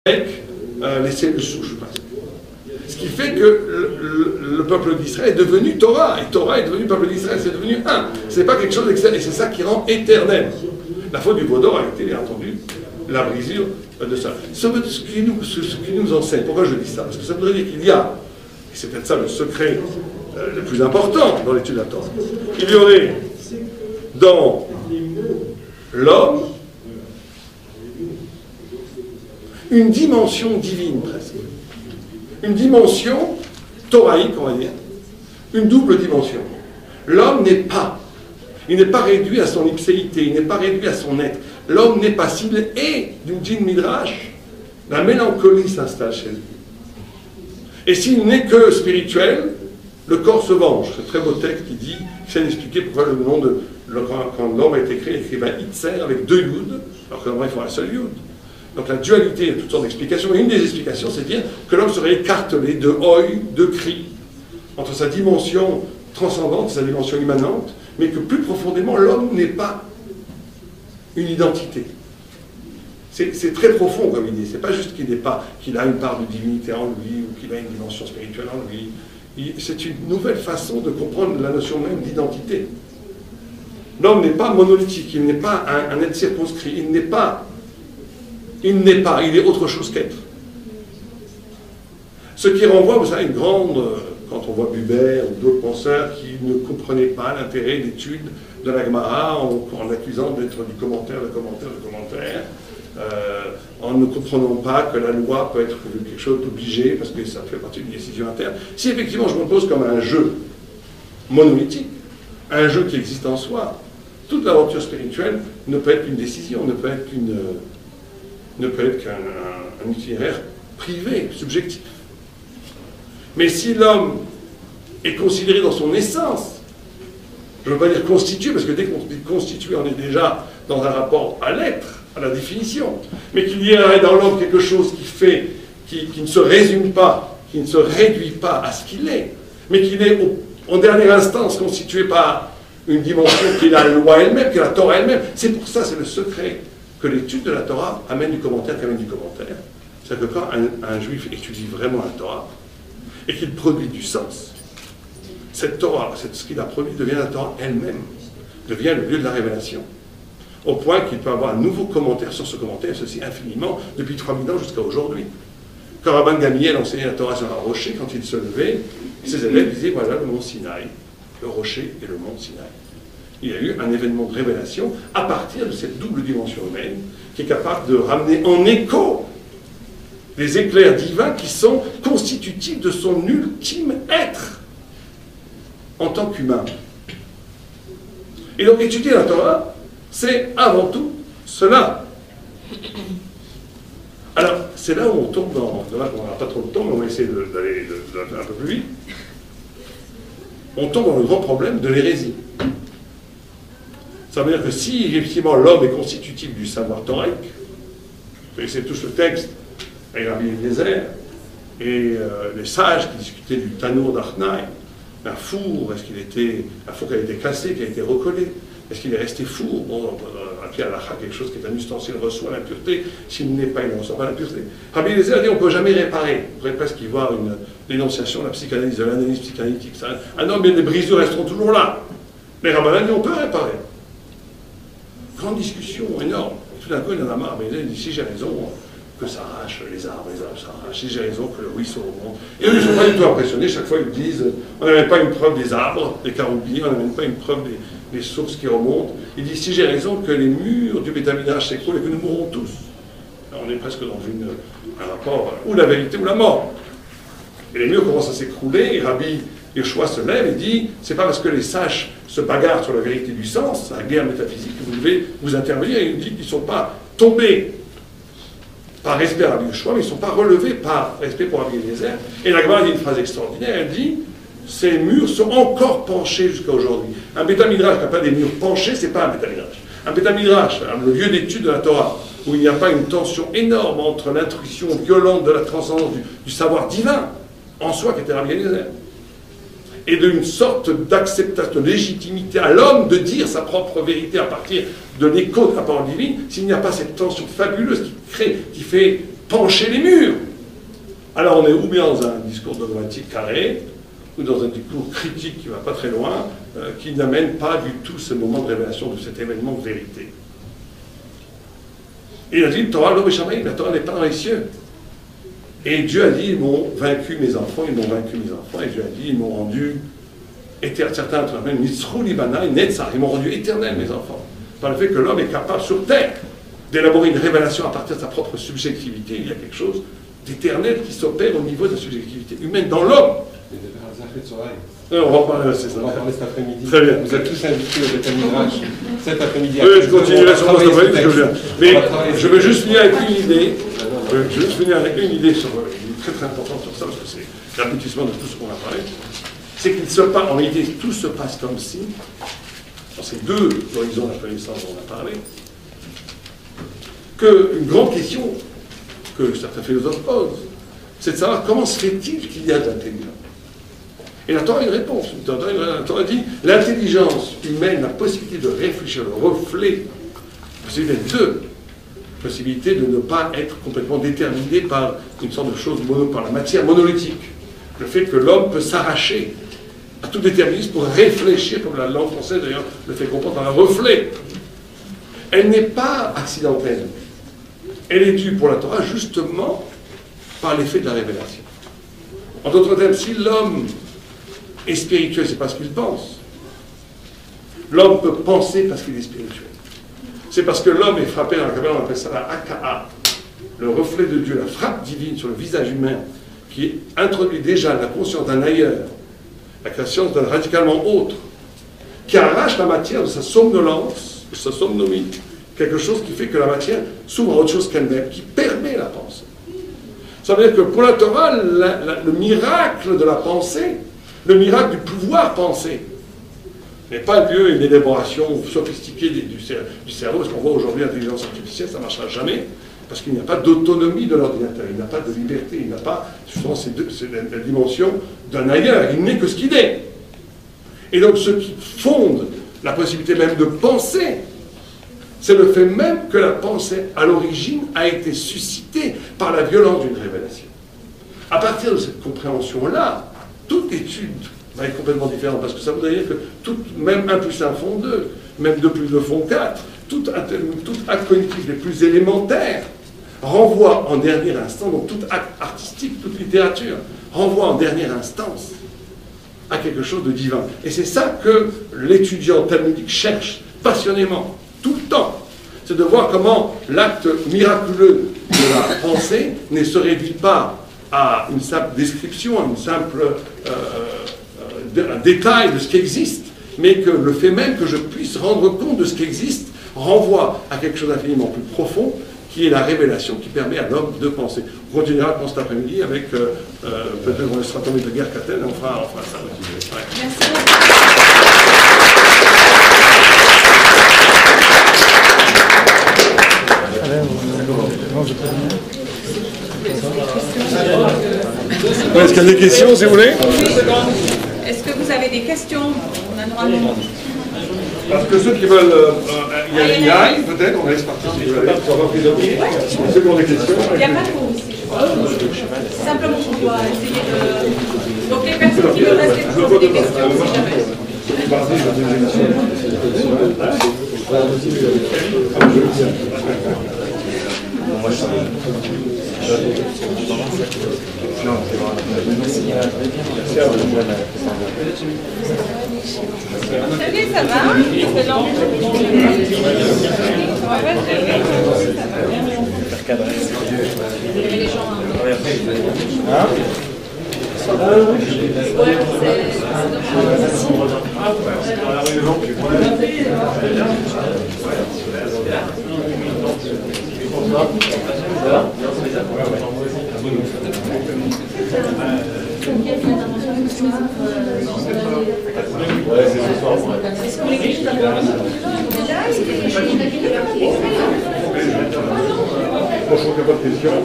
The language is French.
avec les cellules souches. Ce qui fait que le peuple d'Israël est devenu Torah, et Torah est devenu peuple d'Israël, c'est devenu un. C'est pas quelque chose d'extérieur, et c'est ça qui rend éternel. La faute du veau d'or a été, bien entendu, la brisure de ça. Ce qui nous enseigne, pourquoi je dis ça? Parce que ça voudrait dire qu'il y a, et c'est peut-être ça le secret le plus important dans l'étude de la Torah, il y aurait dans l'homme une dimension divine presque. Une dimension thoraïque, on va dire, une double dimension. L'homme n'est pas, il n'est pas réduit à son ipséité, il n'est pas réduit à son être. L'homme n'est pas cible, et d'une dîne midrash, la mélancolie s'installe chez lui. Et s'il n'est que spirituel, le corps se venge. C'est un très beau texte qui dit, qui sait expliquer pourquoi le nom de, quand l'homme a été créé, il écrivait Itzer avec 2 yud, alors que normalement il faut un seul yud. Donc la dualité, il y a toutes sortes d'explications, et une des explications, c'est de dire que l'homme serait écartelé de oi, de cri, entre sa dimension transcendante et sa dimension immanente, mais que plus profondément, l'homme n'est pas une identité. C'est très profond comme idée, c'est pas juste qu'il a une part de divinité en lui, ou qu'il a une dimension spirituelle en lui. C'est une nouvelle façon de comprendre la notion même d'identité. L'homme n'est pas monolithique, il n'est pas un être circonscrit, il n'est pas, il est autre chose qu'être. Ce qui renvoie, vous savez, une grande, quand on voit Buber ou d'autres penseurs qui ne comprenaient pas l'intérêt d'étude de la Gemara en l'accusant d'être du commentaire, en ne comprenant pas que la loi peut être quelque chose d'obligé parce que ça fait partie d'une décision interne. Si effectivement je me pose comme un jeu monolithique, un jeu qui existe en soi, toute l'aventure spirituelle ne peut être qu'une décision, ne peut être qu'un itinéraire privé, subjectif. Mais si l'homme est considéré dans son essence, je ne veux pas dire constitué, parce que dès qu'on dit constitué, on est déjà dans un rapport à l'être, à la définition, mais qu'il y ait dans l'homme quelque chose qui ne se résume pas, qui ne se réduit pas à ce qu'il est, mais qu'il est en dernière instance constitué par une dimension qui est la loi elle-même, qui est la Torah elle-même. C'est pour ça, c'est le secret que l'étude de la Torah amène du commentaire qu'amène du commentaire. C'est-à-dire que quand un juif étudie vraiment la Torah, et qu'il produit du sens, cette Torah, ce qu'il a produit devient la Torah elle-même, devient le lieu de la révélation, au point qu'il peut avoir un nouveau commentaire sur ce commentaire, ceci infiniment, depuis 3000 ans jusqu'à aujourd'hui. Quand Rabban Gamliel enseignait la Torah sur un rocher, quand il se levait, ses élèves disaient, voilà le mont Sinaï, le rocher et le mont Sinaï. Il y a eu un événement de révélation à partir de cette double dimension humaine qui est capable de ramener en écho les éclairs divins qui sont constitutifs de son ultime être en tant qu'humain. Et donc étudier la Torah, c'est avant tout cela. Alors, c'est là où on tombe dans... Dommage qu'on n'a pas trop de temps, mais on va essayer d'aller un peu plus vite. On tombe dans le grand problème de l'hérésie. Ça veut dire que si, effectivement, l'homme est constitutif du savoir thoraïque, vous connaissez tous le texte, avec Rabbi Eliezer, et les sages qui discutaient du Tanour d'Arnaï, un four, est-ce qu'il était un four qui a été cassé, qui a été recollé, est-ce qu'il est resté four? Bon, dans la pierre halakha, quelque chose qui est un ustensile reçoit l'impureté, s'il n'est pas, il ne reçoit pas l'impureté. Rabbi Eliezer dit on ne peut jamais réparer. On pourrait presque y voir une dénonciation de la psychanalyse, de l'analyse psychanalytique. Un homme, les brisures resteront toujours là. Mais Rabbanan dit on peut réparer. Grande discussion énorme. Et tout d'un coup, il en a marre. Mais il dit si j'ai raison, que ça arrache les arbres s'arrachent. Si j'ai raison, que le ruisseau remonte. Et eux, ils ne sont pas du tout impressionnés. Chaque fois, ils disent on n'a même pas une preuve des arbres, des caroubiers, on n'a même pas une preuve des sources qui remontent. Il dit si j'ai raison, que les murs du Beth Midrash s'écroulent et que nous mourrons tous. Alors, on est presque dans un rapport ou la vérité ou la mort. Et les murs commencent à s'écrouler, et Rabbi Yehoshua se lève et dit c'est pas parce que les sages se bagarrent sur la vérité du sens, la guerre métaphysique, que vous devez vous intervenir. Et il dit qu'ils ne sont pas tombés par respect à Rabbi Yehoshua, mais ils ne sont pas relevés par respect pour Rabbi Eliezer. Et la Gemara dit une phrase extraordinaire, elle dit ces murs sont encore penchés jusqu'à aujourd'hui. Un Beth Midrash qui n'a pas des murs penchés, c'est pas un Beth Midrash. Un Beth Midrash, le lieu d'étude de la Torah, où il n'y a pas une tension énorme entre l'intuition violente de la transcendance du savoir divin, en soi, qui était Rabbi Eliezer, et d'une sorte d'acceptation, de légitimité à l'homme de dire sa propre vérité à partir de l'écho de la parole divine, s'il n'y a pas cette tension fabuleuse qui fait pencher les murs. Alors on est ou bien dans un discours dogmatique carré, ou dans un discours critique qui ne va pas très loin, qui n'amène pas du tout ce moment de révélation de cet événement de vérité. Et il a dit, Torah lo b'shamayim, la Torah n'est pas dans les cieux. Et Dieu a dit, ils m'ont vaincu mes enfants, et Dieu a dit, ils m'ont rendu éternel, certains appellent Nitzrou Libana et Netzar, ils m'ont rendu éternel, mes enfants, par le fait que l'homme est capable sur terre d'élaborer une révélation à partir de sa propre subjectivité. Il y a quelque chose d'éternel qui s'opère au niveau de la subjectivité humaine dans l'homme. On va en parler, c'est ça. On va en parler cet après-midi. Très bien. Vous êtes tous invités au Beth Midrash cet après-midi. Oui, je continuerai sur votre après-midi, mais je veux juste finir avec une idée. Sur très très importante sur ça, parce que c'est l'aboutissement de tout ce qu'on a parlé. C'est qu'il se passe, en réalité, tout se passe comme si, dans ces deux horizons de la connaissance dont on a parlé, qu'une grande question que certains philosophes posent, c'est de savoir comment se fait-il qu'il y a de l'intelligence. Et la Torah a une réponse. La Torah dit l'intelligence humaine, la possibilité de réfléchir, le reflet, la possibilité d'être deux, la possibilité de ne pas être complètement déterminé par une sorte de chose, par la matière monolithique. Le fait que l'homme peut s'arracher à tout déterminisme pour réfléchir, comme la langue française d'ailleurs le fait comprendre par un reflet. Elle n'est pas accidentelle. Elle est due pour la Torah justement par l'effet de la révélation. En d'autres termes, si l'homme est spirituel, c'est parce qu'il pense. L'homme peut penser parce qu'il est spirituel. C'est parce que l'homme est frappé dans la Kabbalah, on appelle ça la Haka'a, le reflet de Dieu, la frappe divine sur le visage humain, qui introduit déjà la conscience d'un ailleurs, la conscience d'un radicalement autre, qui arrache la matière de sa somnolence, de sa somnomie, quelque chose qui fait que la matière s'ouvre à autre chose qu'elle-même, qui permet la pensée. Ça veut dire que pour la Torah, le miracle de la pensée, le miracle du pouvoir penser, n'est pas lieu à une élaboration sophistiquée du cerveau, parce qu'on voit aujourd'hui l'intelligence artificielle, ça ne marchera jamais, parce qu'il n'y a pas d'autonomie de l'ordinateur, il n'a pas de liberté, il n'a pas, souvent c'est la dimension d'un ailleurs, il n'est que ce qu'il est. Et donc ce qui fonde la possibilité même de penser, c'est le fait même que la pensée, à l'origine, a été suscitée par la violence d'une révélation. À partir de cette compréhension-là, toute étude va être complètement différente, parce que ça voudrait dire que même 1 plus 1 font 2, même 2 plus 2 font 4, tout acte cognitif les plus élémentaires renvoie en dernière instance, donc tout acte artistique, toute littérature, renvoie en dernière instance à quelque chose de divin. Et c'est ça que l'étudiant talmudique cherche passionnément, tout le temps. C'est de voir comment l'acte miraculeux de la pensée ne se réduit pas à une simple description, à une simple un détail de ce qui existe, mais que le fait même que je puisse rendre compte de ce qui existe renvoie à quelque chose d'infiniment plus profond, qui est la révélation qui permet à l'homme de penser. On continuera cet après-midi avec, peut-être on laissera tomber de guerre Catel, et on fera ça. Ouais. Merci. Est-ce qu'il y a des questions, si vous voulez? Est-ce que vous avez des questions? On a normalement... Parce que ceux qui veulent y aller, peut-être, on laisse partir si vous voulez, pour avoir plus d'opinions. Ceux qui ont des questions. Il n'y a pas de cours ici, je crois. Simplement, on doit essayer de... Donc les personnes qui veulent rester pour poser des questions, si jamais. Salut, ça va? C'est long. Les gens... Hein? Franchement, il n'y a pas de questions.